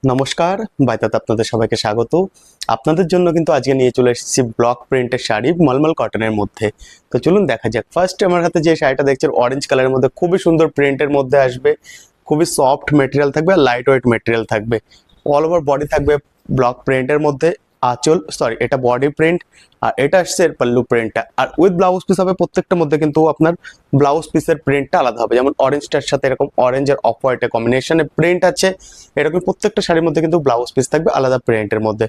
নমস্কার, বাইতাতে আপনাদের সবাইকে স্বাগত। আপনাদের জন্য কিন্তু আজকে নিয়ে চলে এসেছি ব্লক প্রিন্টের শাড়ি মলমল কটনের মধ্যে। তো চলুন দেখা যাক। ফার্স্ট আমার হাতে যে শাড়িটা দেখছেন অরেঞ্জ কালারের মধ্যে খুবই সুন্দর প্রিন্টের মধ্যে আসবে, খুবই সফট মেটেরিয়াল থাকবে আর লাইট ওয়েট মেটেরিয়াল থাকবে। অল ওভার বডি থাকবে ব্লক প্রিন্টের মধ্যে, আঁচল এটা বডি প্রিন্ট আর এটা আসছে এর পাল্লু প্রিন্টটা। আর উইথ ব্লাউজ পিস হবে প্রত্যেকটার মধ্যে, কিন্তু আপনার ব্লাউজ পিসের প্রিন্টটা আলাদা হবে। যেমন অরেঞ্জটার সাথে এরকম অরেঞ্জ আর অফ হোয়াইটের কম্বিনেশনে প্রিন্ট আছে, এরকম প্রত্যেকটা শাড়ির মধ্যে কিন্তু ব্লাউজ পিস থাকবে আলাদা প্রিন্টের মধ্যে।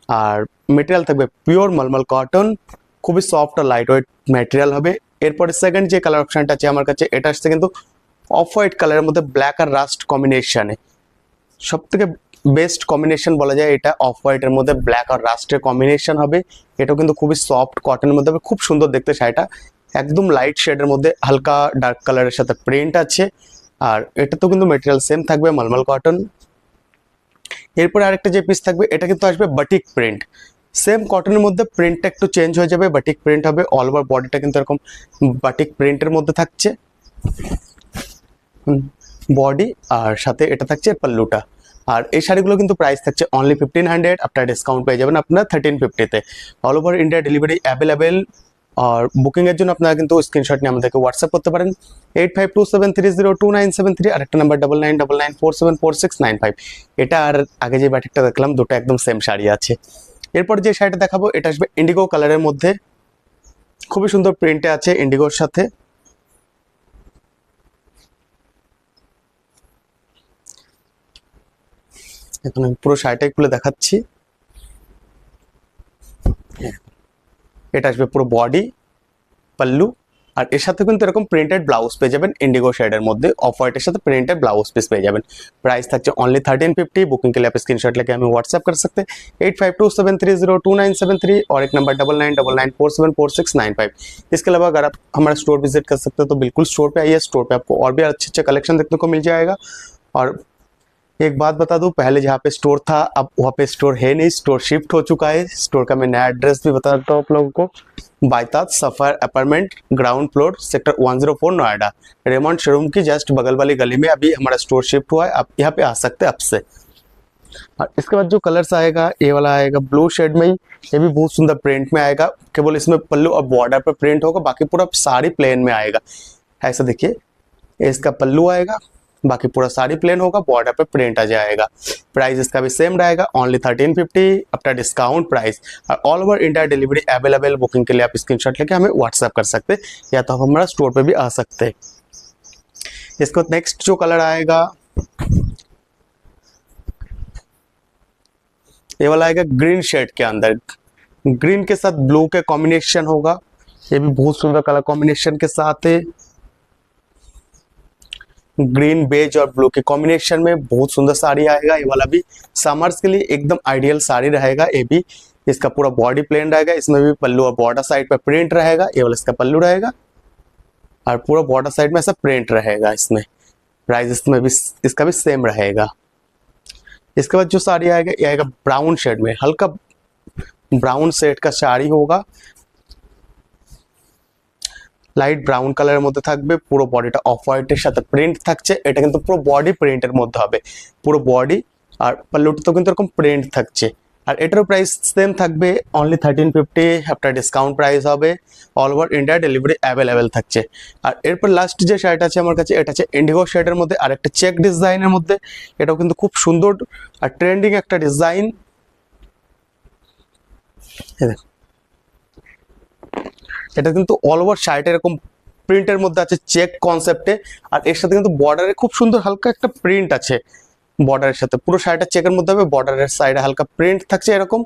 আর মেটেরিয়াল থাকবে পিওর মলমল কটন, খুবই সফট আর লাইট ওয়েট মেটেরিয়াল হবে। এরপরে সেকেন্ড যে কালার অপশনটা আছে আমার কাছে, এটা আসছে কিন্তু অফ হোয়াইট কালারের মধ্যে ব্ল্যাক আর রাস্ট কম্বিনেশনে। সব থেকে বেস্ট কম্বিনেশন বলা যায় এটা, অফ হোয়াইটের মধ্যে ব্ল্যাক আর রাস্টের কম্বিনেশন হবে। এটাও কিন্তু খুবই সফট কটনের মধ্যে হবে, খুব সুন্দর দেখতে শাড়িটা। একদম লাইট শেডের মধ্যে হালকা ডার্ক কালারের সাথে প্রিন্ট আছে। আর এটা তো কিন্তু মেটেরিয়াল সেম থাকবে মলমল কটন। এরপরে আরেকটা যে পিস থাকবে এটা কিন্তু আসবে বাটিক প্রিন্ট, সেম কটনের মধ্যে প্রিন্টটা একটু চেঞ্জ হয়ে যাবে, বাটিক প্রিন্ট হবে। অল ওভার বডিটা কিন্তু এরকম বাটিক প্রিন্টের মধ্যে থাকছে বডি, আর সাথে এটা থাকছে পাল্লুটা। আর এই শাড়িগুলো কিন্তু প্রাইস থাকছে অনলি 1500, আপনার ডিসকাউন্ট পেয়ে যাবেন আপনার 1350-তে। All over India delivery available. আর বুকিংয়ের জন্য আপনারা কিন্তু স্ক্রিনশট নিয়ে আমাদেরকে হোয়াটসঅ্যাপ করতে পারেন 8527302973, আর একটা নাম্বার 9999474695। এটা আর আগে যে ব্যাটিকটা দেখলাম দুটো একদম সেম শাড়ি আছে। এরপর যে শাড়িটা দেখাবো এটা আসবে ইন্ডিগো কালারের মধ্যে, খুবই সুন্দর প্রিন্টে আছে ইন্ডিগোর সাথে। এখন আমি পুরো শাড়িটাই খুলে দেখাচ্ছি। এটা আসবে পুরো বডি, পাল্লু, আর এর সাথে কিন্তু এরকম প্রিন্টেড ব্লাউজ পেয়ে যাবেন ইন্ডিগো শেডের মধ্যে, অফ হোয়াইটের সাথে প্रिंटेड ब्लाउज पीस पेয়ে যাবেন। प्राइस থাকছে অনলি 1350। बुकिंग के लिए आप स्क्रीनशॉट लेके हमें व्हाट्सएप कर सकते हैं 8527302973 और एक नंबर 9999474695। इसके अलावा अगर आप हमारा स्टोर विजिट कर सकते हो तो बिल्कुल स्टोर पे आइए, स्टोर पे आपको और भी अच्छे अच्छे कलेक्शन देखने को मिल जाएगा। और एक बात बता दूं, पहले जहाँ पे स्टोर था अब वहाँ पे स्टोर है नहीं, स्टोर शिफ्ट हो चुका है। स्टोर का मैं नया एड्रेस भी बता देता हूँ आप लोगों को। बायताज sapphire apartment, ground floor, sector 104, Noida. Raymond showroom की जस्ट बगल वाली गली में अभी हमारा स्टोर शिफ्ट हुआ है, आप यहाँ पे आ सकते हैं अब से। और इसके बाद जो कलर्स आएगा, ये वाला आएगा ब्लू शेड में ही, ये भी बहुत सुंदर प्रिंट में आएगा। केवल इसमें पल्लू और बॉर्डर पे प्रिंट होगा, बाकी पूरा साड़ी प्लेन में आएगा। ऐसा देखिए, इसका पल्लू आएगा, बाकी पूरा साड़ी प्लेन होगा, बॉर्डर पे प्रिंट आ जाएगा। प्राइस इसका भी सेम रहेगा ओनली 1350 आफ्टर डिस्काउंट प्राइस। और all over India delivery available. Booking के लिए आप स्क्रीनशॉट लेके हमें व्हाट्सएप कर सकते हैं, या तो हमारा स्टोर पे भी आ सकते हैं। इसको नेक्स्ट जो कलर आएगा, ये वाला आएगा ग्रीन शेड के अंदर, ग्रीन के साथ ब्लू के कॉम्बिनेशन होगा। ये भी बहुत सुंदर कलर कॉम्बिनेशन के साथ है, ग्रीन बेज और ब्लू के कॉम्बिनेशन में बहुत सुंदर साड़ी आएगा। ये वाला भी समर्स के लिए एकदम आइडियल साड़ी रहेगा। ये भी इसका पूरा बॉडी प्लेन रहेगा, इसमें भी पल्लू और बॉर्डर साइड पे प्रिंट रहेगा। ये वाला इसका पल्लू रहेगा और पूरा बॉर्डर साइड में ऐसा प्रिंट रहेगा इसमें। प्राइस इसमें भी इसका भी सेम रहेगा। इसके बाद जो साड़ी आएगा ये आएगा ब्राउन शेड में, हल्का ब्राउन शेड का साड़ी होगा, লাইট ব্রাউন কালারের মধ্যে থাকবে। পুরো বডিটা অফ হোয়াইটের সাথে প্রিন্ট থাকছে, এটা কিন্তু পুরো বডি প্রিন্টের মধ্যে হবে, পুরো বডি। আর পাল্লুটাতেও কিন্তু এরকম প্রিন্ট থাকছে। আর এটারও প্রাইস সেম থাকবে অনলি 1350 আপনার ডিসকাউন্ট প্রাইস হবে। All over India delivery available থাকছে। আর এরপর লাস্ট যে শাড়িটা আছে আমার কাছে, এটা আছে ইন্ডিগো শেডের মধ্যে আর একটা চেক ডিজাইনের মধ্যে। এটাও কিন্তু খুব সুন্দর আর ট্রেন্ডিং একটা ডিজাইন। এটা কিন্তু অল ওভার শাড়িটা এরকম প্রিন্টের মধ্যে আছে চেক কনসেপ্টে, আর এর সাথে কিন্তু বর্ডারে খুব সুন্দর হালকা একটা প্রিন্ট আছে বর্ডারের সাথে। পুরো শাড়িটা চেকের মধ্যে হবে, বর্ডারের সাইডে হালকা প্রিন্ট থাকছে এরকম।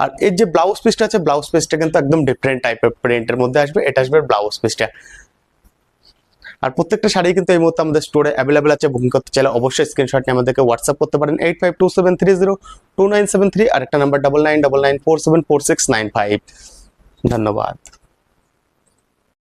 আর এর যে ব্লাউজ পিসটা আছে, ব্লাউজ পিসটা কিন্তু একদম ডিফারেন্ট টাইপের প্রিন্টের মধ্যে আসবে। এটা আসবে ব্লাউজ পিসটা। আর প্রত্যেকটা শাড়ি কিন্তু এই মুহূর্তে আমাদের স্টোরে অ্যাভেলেবেল আছে। বুকিং করতে চাইলে অবশ্যই স্ক্রিনশট নিয়ে আমাদেরকে হোয়াটসঅ্যাপ করতে পারেন 8527302973, আর একটা নাম্বার 9999474695। ধন্যবাদ।